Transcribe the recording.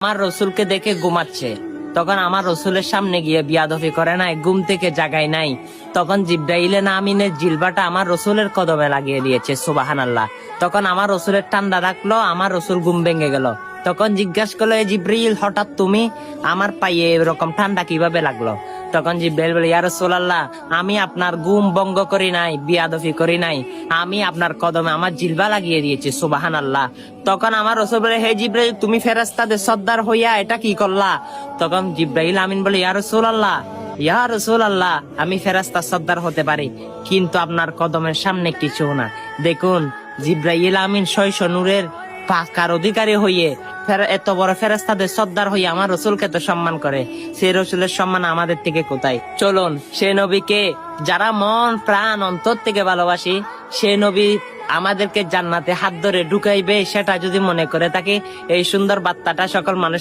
আমার রসুলকে দেখে ঘুমাচ্ছে, তখন আমার রসুলের সামনে গিয়ে বিয়াদফি করে নাই, ঘুম থেকে জাগাই নাই। তখন জিব্রাইলে না আমিনের জিলবাটা আমার রসুলের কদমে লাগিয়ে দিয়েছে, সুবহানাল্লাহ। তখন আমার রসুলের ঠান্ডা রাখলো, আমার রসুল ঘুম ভেঙে গেল। তখন জিজ্ঞাসা করলো, এ জিব্রাইল, হঠাৎ তুমি আমার পায়ে এরকম ঠান্ডা কিভাবে লাগলো? তখন জিব্রাইল বলে, ইয়া রাসূলুল্লাহ, আমি আপনার ঘুম ভঙ্গ করি নাই, বিয়াদফি করি নাই, আমি আপনার কদমে আমার জিলবা লাগিয়ে দিয়েছি, সুবহানাল্লাহ। তখন আমার রাসূল বলে, হে জিব্রাইল, তুমি ফেরেশতাদের সর্দার হইয়া এটা কি করলা? তখন জিব্রাইল আমিন বলে, ইয়া রাসূলুল্লাহ, ইয়া রাসূলুল্লাহ, আমি ফেরেশতার সর্দার হতে পারি, কিন্তু আপনার কদমের সামনে কিছু না। দেখুন, জিব্রাইল আমিন 600 নূরের পাকার অধিকারী হইয়ে এত বড় ফেরেশতাদের সর্দার হইয়া আমার রসুলকে তো সম্মান করে, সেই রসুলের সম্মান আমাদের থেকে কোথায়? চলুন সে নবীকে যারা মন প্রাণ অন্তর থেকে ভালোবাসি, সে নবী আমাদেরকে জান্নাতে হাত ধরে ঢুকাইবে, সেটা যদি মনে করে থাকি, এই সুন্দর বার্তাটা সকল মানুষ